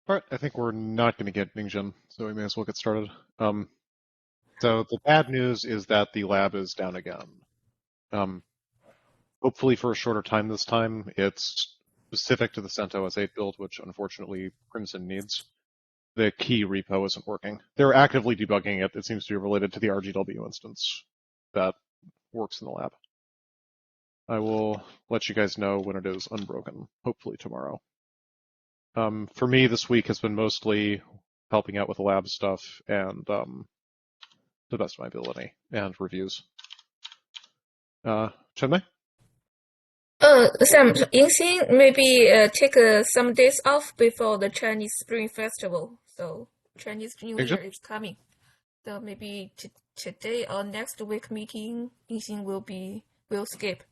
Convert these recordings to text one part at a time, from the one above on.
All right, I think we're not going to get Ningjin, so we may as well get started. So the bad news is that the lab is down again. Um, Hopefully for a shorter time this time. It's specific to the CentOS 8 build, which unfortunately Crimson needs. The key repo isn't working. They're actively debugging it. It seems to be related to the RGW instance that works in the lab. I will let you guys know when it is unbroken, hopefully tomorrow. For me, this week has been mostly helping out with the lab stuff and to the best of my ability, and reviews. Chenmei? Sam, Yingxin maybe take some days off before the Chinese Spring Festival. So Chinese New Year Ningjin? is coming. So maybe today or next week meeting, Yingxin will skip.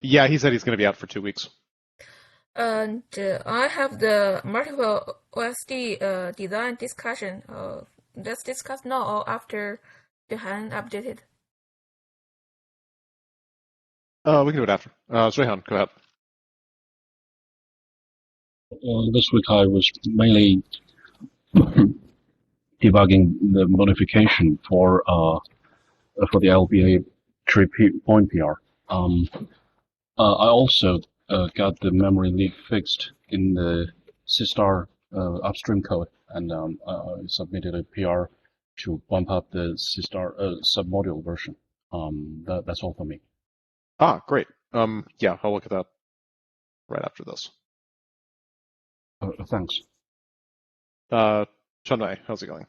Yeah, he said he's going to be out for 2 weeks. And I have the multiple OSD design discussion. Let's discuss now or after Johan updated. We can do it after. Zhuihan, go ahead. This week I was mainly debugging the modification for the LBA 3-point PR. I also got the memory leak fixed in the SeaStore upstream code, and I submitted a PR to bump up the SeaStore submodule version. That's all for me. Great. Yeah, I'll look at that right after this. Thanks. Chenmei, how's it going?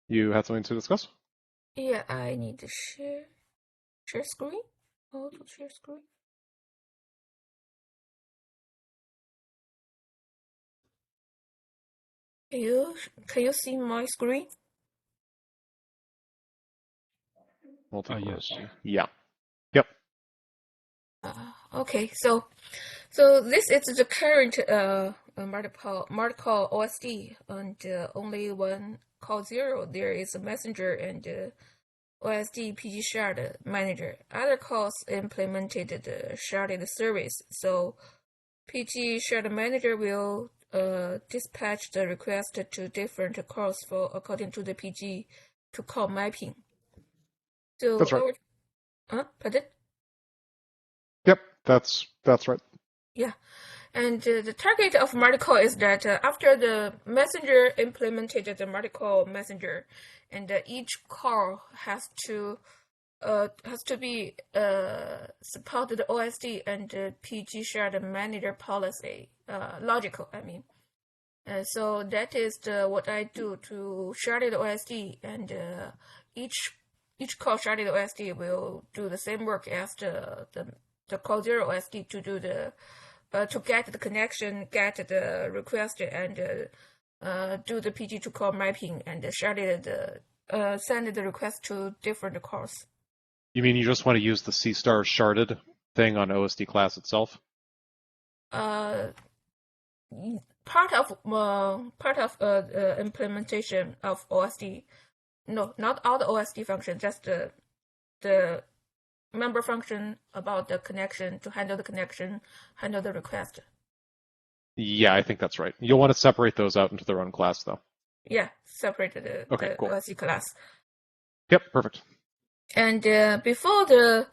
You had something to discuss? Yeah, I need to share screen. How to share screen? Can you see my screen? Yes. Yeah. Yep. Okay, so this is the current multiple OSD, and only one call 0. There is a messenger and OSD PG shared manager. Other calls implemented the shared service. So PG shared manager will dispatch the request to different calls for according to the PG to call mapping. So That's right. pardon? Yep, that's right. Yeah. And the target of multi-call is that after the messenger implemented the multi-call messenger, and each call has to be supported OSD and PG shared manager policy, logical. I mean, so that is what I do to share the OSD, and each call shared OSD will do the same work as the call 0 OSD to do the to get the connection, get the request, and do the PG to call mapping, and send the request to different calls. You mean you just want to use the SeaStore sharded thing on OSD class itself? Part of implementation of OSD. No, not all the OSD function, just the member function about the connection, to handle the connection, handle the request. Yeah, I think that's right. You'll want to separate those out into their own class, though. Yeah, separate the cool. OSD class. Yep, perfect. And before the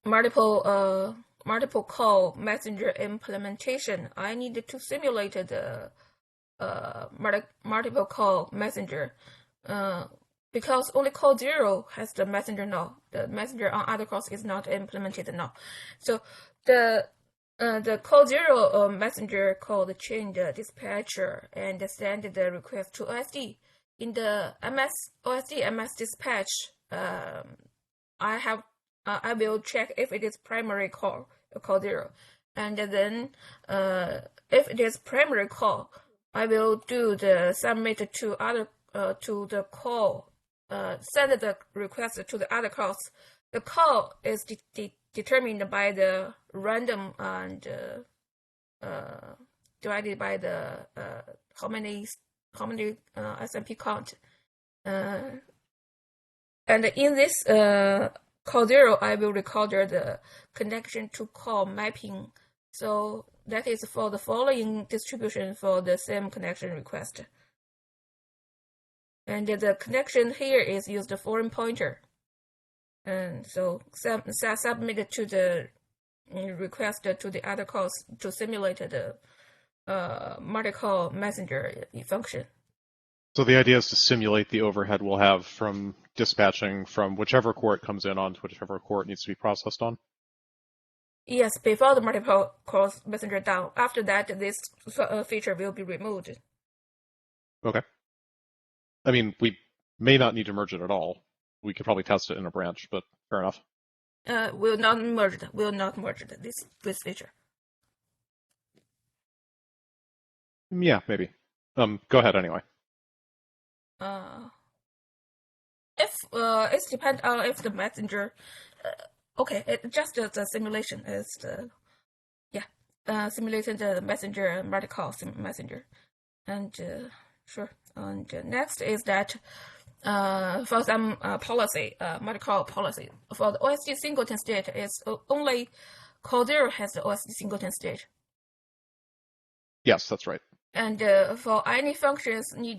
multiple call messenger implementation, I needed to simulate the multiple call messenger. Because only call 0 has the messenger now. The messenger on other calls is not implemented now. So the call 0 messenger called change the dispatcher and send the request to OSD. In the OSD MS dispatch, I will check if it is primary call 0, and then if it is primary call, I will do the submit to other to the call. Send the request to the other calls. The call is determined by the random and divided by the how many SMP count. And in this call 0, I will record the connection to call mapping So that is for the following distribution for the same connection request. And the connection here is used the foreign pointer. And so submitted to the request to the other calls to simulate the multi-call messenger function. So the idea is to simulate the overhead we'll have from dispatching from whichever core it comes in on to whichever core it needs to be processed on. Yes, before the multiple calls messenger down. After that, this feature will be removed. Okay. I mean, we may not need to merge it at all. We could probably test it in a branch, but fair enough. Will not merge this feature. Yeah, maybe. Go ahead anyway. If it depends on if the messenger. Okay, it just the simulation is the simulating the messenger multi-call messenger, and sure. And next is that for some policy, multi-call policy for the OSD singleton state, it's only call 0 has the OSD singleton state. Yes, that's right. And for any functions need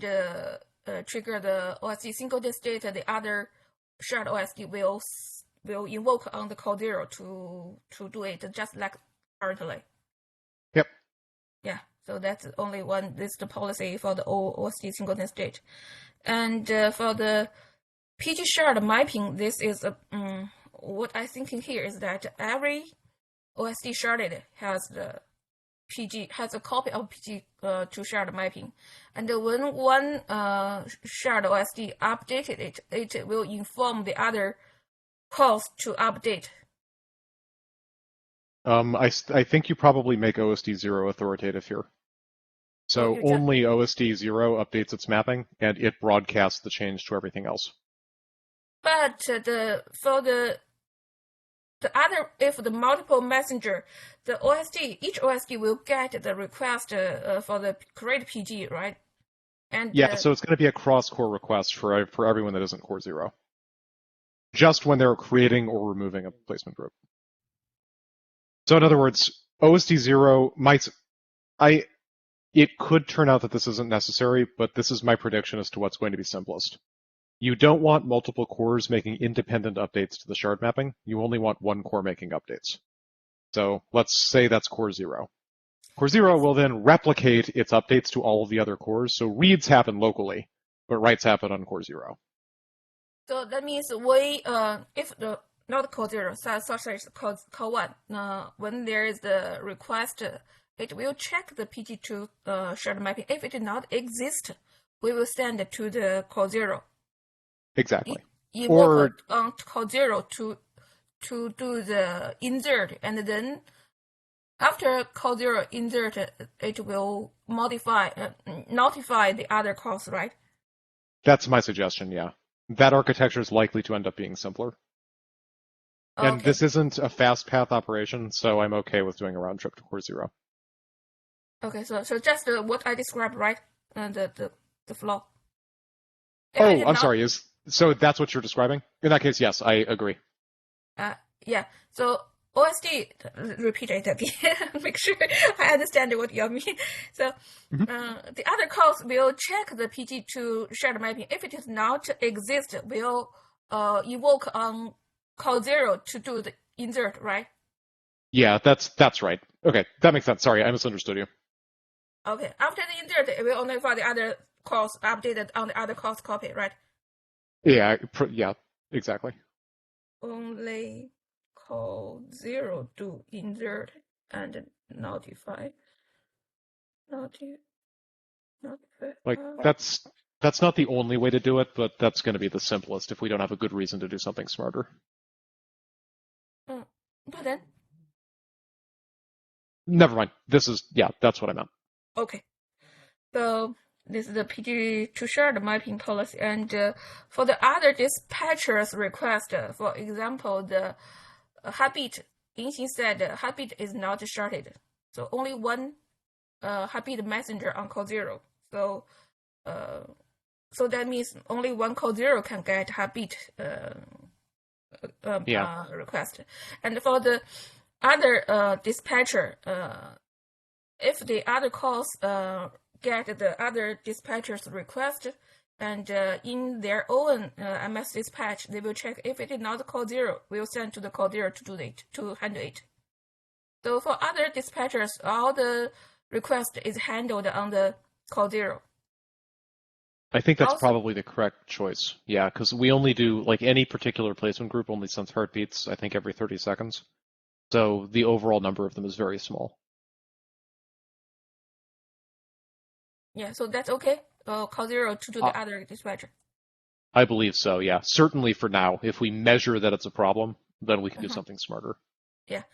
trigger the OSD singleton state, the other shared OSD will invoke on the call 0 to do it, just like currently. Yep. Yeah, so that's only one. This is the policy for the OSD singleton state. And for the PG shared mapping, this is what I'm thinking here is that every OSD sharded has the PG has a copy of PG to shared mapping, and when one shared OSD updated it, it will inform the other calls to update. I think you probably make OSD 0 authoritative here. So only OSD 0 updates its mapping, and it broadcasts the change to everything else. But for the other, if the multiple messenger, each OSD will get the request for the create PG, right? And yeah, so it's going to be a cross-core request for everyone that isn't core 0. Just when they're creating or removing a placement group. So in other words, OSD 0 it could turn out that this isn't necessary, but this is my prediction as to what's going to be simplest. You don't want multiple cores making independent updates to the shard mapping. You only want one core making updates. So let's say that's core 0. Core 0 will then replicate its updates to all of the other cores. So reads happen locally, but writes happen on core 0. So that means we, if the not core 0, such as core 1, when there is the request, it will check the PG2 shared mapping. If it did not exist, we will send it to the core 0. Exactly. Or on core 0 to do the insert, and then after core 0 insert, it will notify the other cores, right? That's my suggestion, yeah. That architecture is likely to end up being simpler. Okay. And this isn't a fast path operation, so I'm okay with doing a round trip to core 0. Okay, so just what I described, right? The flow. I'm sorry. So that's what you're describing? In that case, yes, I agree. Yeah. So OSD, repeat it again. Make sure I understand what you mean. So the other calls will check the PG2 shared mapping. If it does not exist, will evoke on call 0 to do the insert, right? Yeah, that's right. Okay, that makes sense. Sorry, I misunderstood you. Okay, after the insert, it will notify the other calls updated on the other calls copy, right? Yeah, exactly. Only call 0 do insert and notify. Like that's not the only way to do it, but that's going to be the simplest if we don't have a good reason to do something smarter. But then? Never mind. That's what I meant. Okay. So this is the PG2 shared mapping policy, and for the other dispatchers request, for example, the heartbeat, Yinxin said heartbeat is not sharded, so only one heartbeat messenger on call 0. So that means only one call 0 can get heartbeat request, and for the other dispatcher, if the other calls get the other dispatcher's request, and in their own MS dispatch, they will check if it is not call 0, we'll send to the call 0 to handle it. So for other dispatchers, all the request is handled on the call 0. I think that's Also, probably the correct choice. Yeah, because we only do, like, any particular placement group only sends heartbeats, I think, every 30 seconds. So the overall number of them is very small. yeah, so that's okay. Call 0 to do Uh, the other dispatcher. I believe so, yeah. Certainly for now. If we measure that it's a problem, then we can do something smarter. Yeah.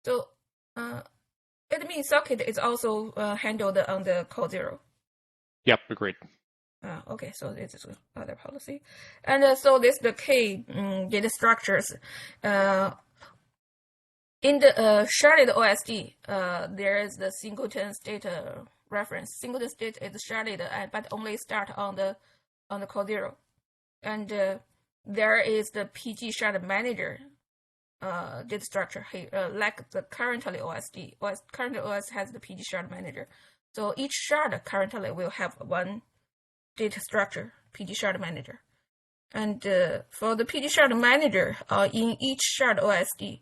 So admin socket is also handled on the call 0. Yep, agreed. Okay, so this is other policy. And so this the key data structures. In the sharded OSD, there is the singleton state reference. Singleton state is sharded, but only start on the call 0. And there is the PG shard manager data structure here, like the currently OSD. Currently OS has the PG shard manager. So each shard currently will have one data structure, PG shard manager. And for the PG shard manager, in each shard OSD,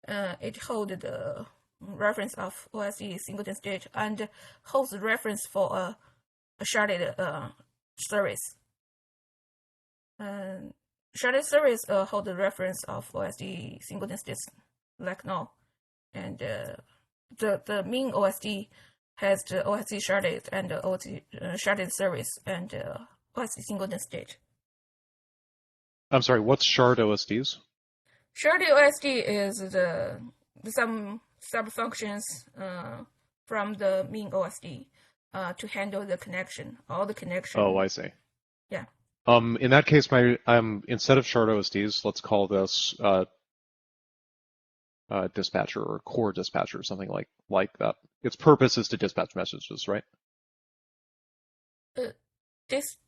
it holds the reference of OSD singleton state and holds the reference for a sharded service. Sharded service hold the reference of OSD singleton states like now, and the main OSD has the OSD sharded and the OSD sharded service and OSD singleton state. I'm sorry, what's shard OSDs? Sharded OSD is some sub functions from the main OSD to handle the connection, all the connection. Oh, I see. Yeah. In that case, instead of shard OSDs, let's call this dispatcher or core dispatcher, something like that. Its purpose is to dispatch messages, right?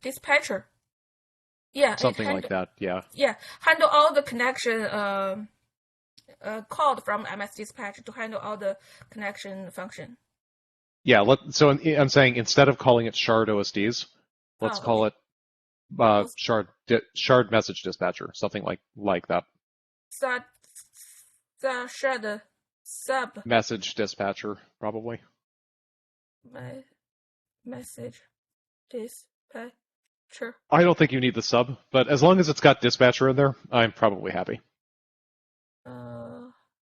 Dispatcher. Yeah. Something like that, yeah. Yeah, handle all the connection called from MS dispatch to handle all the connection function. Yeah, so I'm saying instead of calling it shard OSDs, let's call it shard message dispatcher, something like that. The shard sub message dispatcher, probably. Message dispatcher. I don't think you need the sub, but as long as it's got dispatcher in there, I'm probably happy.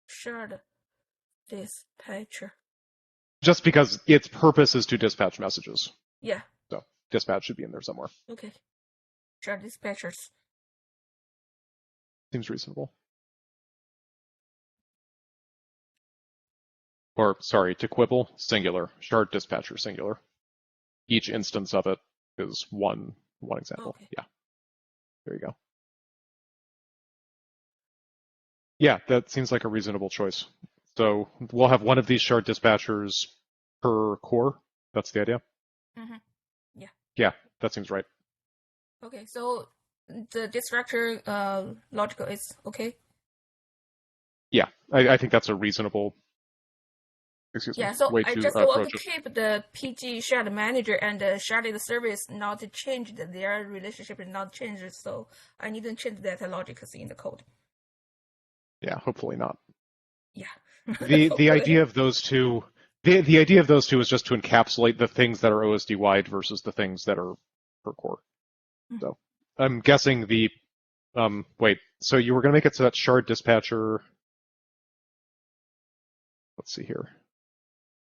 Shard dispatcher. Just because its purpose is to dispatch messages. Yeah. So dispatch should be in there somewhere. Okay. Shard dispatchers. Seems reasonable. Or, sorry, to quibble, singular. Shard dispatcher, singular. Each instance of it is one example. Okay. Yeah. There you go. Yeah, that seems like a reasonable choice. So we'll have one of these shard dispatchers per core. That's the idea? Mm-hmm. Yeah. Yeah, that seems right. Okay, so the structure logical is okay? Yeah, I think that's a reasonable so way I to just want approach to it. keep the PG shared manager and the shared service not changed. Their relationship is not changed, so I need to change that logic in the code. Yeah, hopefully not. Yeah. The idea of those two, the idea of those two is just to encapsulate the things that are OSD wide versus the things that are per core. Mm-hmm. So I'm guessing the wait. So you were going to make it so that shard dispatcher. Let's see here.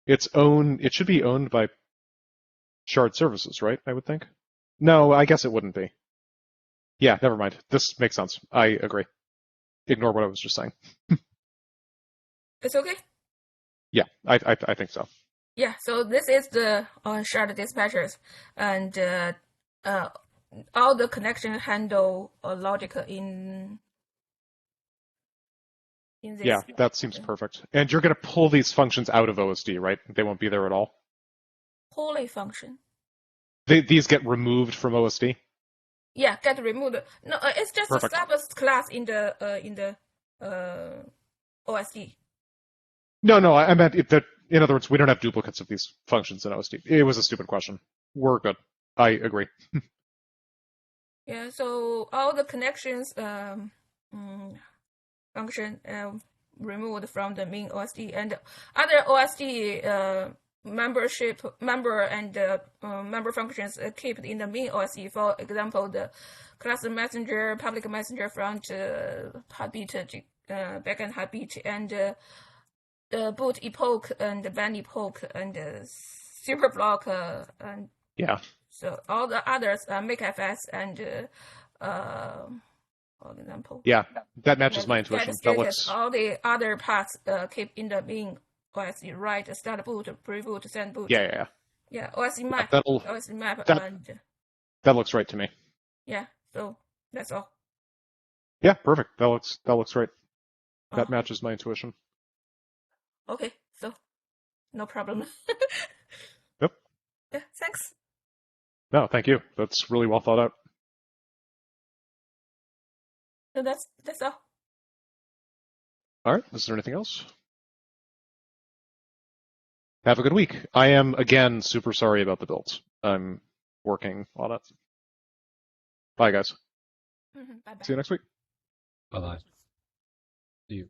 It should be owned by shard services, right? I would think. No, I guess it wouldn't be. Yeah, never mind. This makes sense. I agree. Ignore what I was just saying. It's okay? Yeah, I think so. Yeah, so this is the shared dispatchers, and all the connection handle logic in this. Yeah, that seems perfect. And you're going to pull these functions out of OSD, right? They won't be there at all? Holy function. These get removed from OSD? Yeah, get removed. No, it's just Perfect. a subclass in the OSD. No, I meant if that. In other words, we don't have duplicates of these functions in OSD. It was a stupid question. We're good. I agree. Yeah, so all the connections function removed from the main OSD, and other OSD member and member functions kept in the main OSD. For example, the class messenger, public messenger, front heartbeat, backend heartbeat, and the boot epoch and the ban epoch and super block and Yeah. so all the others make FS and for example. Yeah. That matches Like my get intuition. That status, looks. all the other parts keep in the main OSC, right? Start boot, pre-boot, send boot. Yeah. Yeah, OSC map, That'll. OSC map, That and that looks right to me. yeah. So that's all. Yeah. Perfect. That looks right. That Oh, matches my intuition. okay. So no problem. Yep. Yeah, thanks. No, thank you. That's really well thought out. So that's all. All right. Is there anything else? Have a good week. I am again super sorry about the builds. I'm working on it. Bye, guys. Bye bye. See you next week. Bye bye. See you.